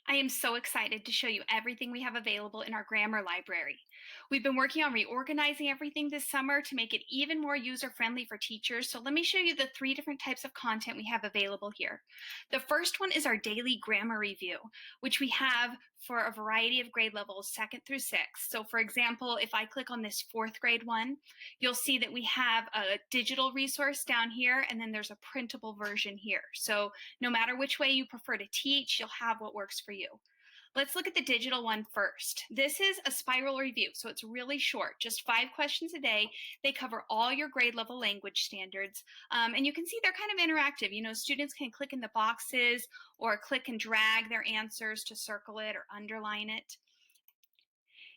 I am so excited to show you everything we have available in our grammar library. We've been working on reorganizing everything this summer to make it even more user-friendly for teachers. So let me show you the 3 different types of content we have available here. The first one is our daily grammar review, which we have for a variety of grade levels, 2nd through 6th. So for example, if I click on this 4th grade one, you'll see that we have a digital resource down here, and then there's a printable version here. So no matter which way you prefer to teach, you'll have what works for you. Let's look at the digital one first. This is a spiral review, so it's really short, just 5 questions a day. They cover all your grade level language standards, and you can see they're kind of interactive. You know, students can click in the boxes or click and drag their answers to circle it or underline it.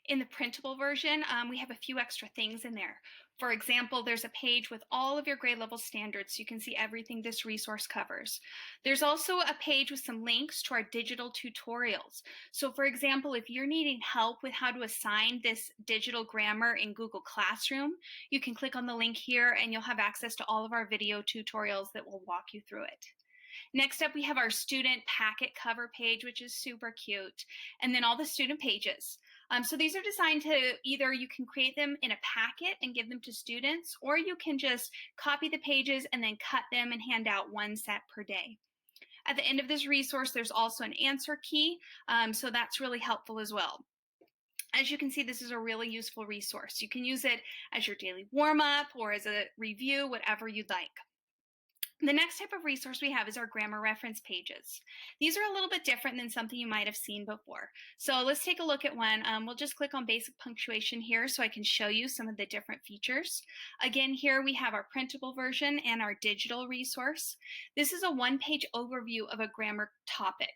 In the printable version, we have a few extra things in there. For example, there's a page with all of your grade level standards, so you can see everything this resource covers. There's also a page with some links to our digital tutorials. So for example, if you're needing help with how to assign this digital grammar in Google Classroom, you can click on the link here and you'll have access to all of our video tutorials that will walk you through it. Next up, we have our student packet cover page, which is super cute, and then all the student pages. So these are designed to either you can create them in a packet and give them to students, or you can just copy the pages and then cut them and hand out one set per day. At the end of this resource, there's also an answer key, so that's really helpful as well. As you can see, this is a really useful resource. You can use it as your daily warm-up or as a review, whatever you'd like. The next type of resource we have is our grammar reference pages. These are a little bit different than something you might have seen before. So let's take a look at one. We'll just click on basic punctuation here so I can show you some of the different features. Again, here we have our printable version and our digital resource. This is a one-page overview of a grammar topic.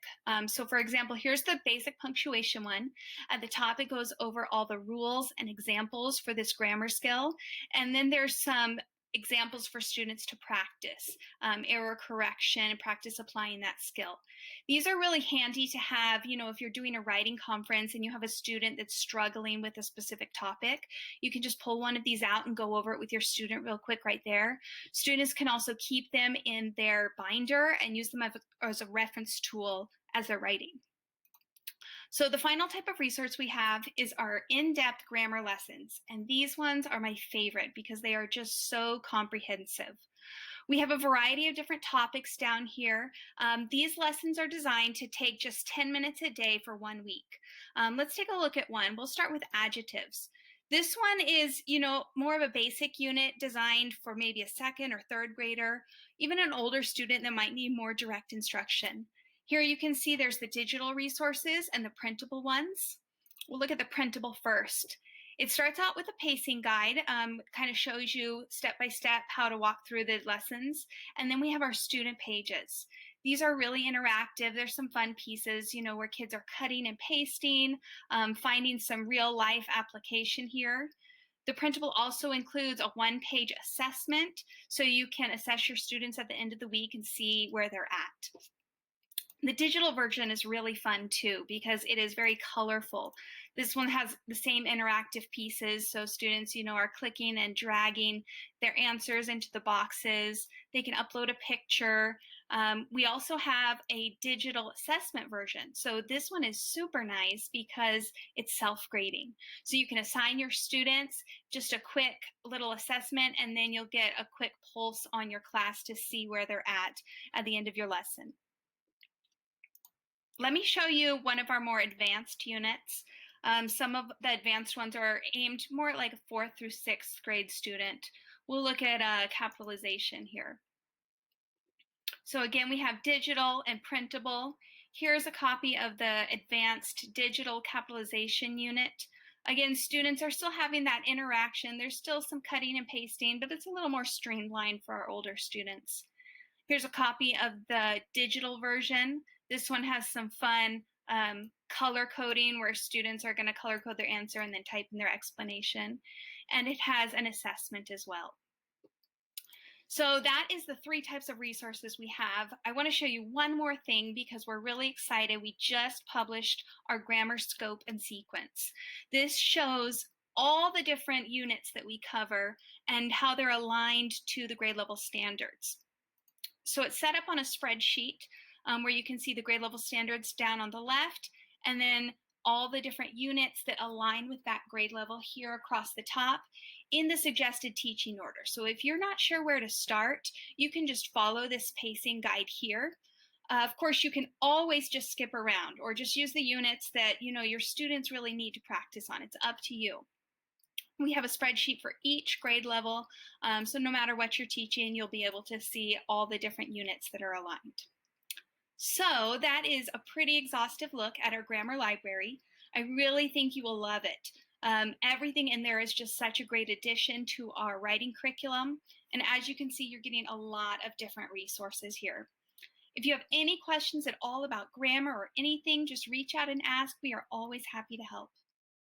So for example, here's the basic punctuation one. At the top, it goes over all the rules and examples for this grammar skill. And then there's some examples for students to practice, error correction, and practice applying that skill. These are really handy to have, you know, if you're doing a writing conference and you have a student that's struggling with a specific topic, you can just pull one of these out and go over it with your student real quick right there. Students can also keep them in their binder and use them as a reference tool as they're writing. So the final type of resource we have is our in-depth grammar lessons. And these ones are my favorite because they are just so comprehensive. We have a variety of different topics down here. These lessons are designed to take just 10 minutes a day for 1 week. Let's take a look at one. We'll start with adjectives. This one is, you know, more of a basic unit designed for maybe a 2nd or 3rd grader, even an older student that might need more direct instruction. Here you can see there's the digital resources and the printable ones. We'll look at the printable first. It starts out with a pacing guide, kind of shows you step by step how to walk through the lessons. And then we have our student pages. These are really interactive. There's some fun pieces, you know, where kids are cutting and pasting, finding some real life application here. The printable also includes a 1-page assessment, so you can assess your students at the end of the week and see where they're at. The digital version is really fun too because it is very colorful. This one has the same interactive pieces, so students, you know, are clicking and dragging their answers into the boxes. They can upload a picture. We also have a digital assessment version. So this one is super nice because it's self-grading. So you can assign your students just a quick little assessment, and then you'll get a quick pulse on your class to see where they're at the end of your lesson. Let me show you one of our more advanced units. Some of the advanced ones are aimed more like a 4th through 6th grade student. We'll look at capitalization here. So again, we have digital and printable. Here's a copy of the advanced digital capitalization unit. Again, students are still having that interaction. There's still some cutting and pasting, but it's a little more streamlined for our older students. Here's a copy of the digital version. This one has some fun color coding where students are going to color code their answer and then type in their explanation. And it has an assessment as well. So that is the 3 types of resources we have. I want to show you one more thing because we're really excited. We just published our grammar scope and sequence. This shows all the different units that we cover and how they're aligned to the grade level standards. So it's set up on a spreadsheet. where you can see the grade level standards down on the left, and then all the different units that align with that grade level here across the top in the suggested teaching order. So if you're not sure where to start, you can just follow this pacing guide here. Of course, you can always just skip around or just use the units that your students really need to practice on. It's up to you. We have a spreadsheet for each grade level, so no matter what you're teaching, you'll be able to see all the different units that are aligned. So that is a pretty exhaustive look at our grammar library. I really think you will love it. Everything in there is just such a great addition to our writing curriculum. And as you can see, you're getting a lot of different resources here. If you have any questions at all about grammar or anything, just reach out and ask. We are always happy to help.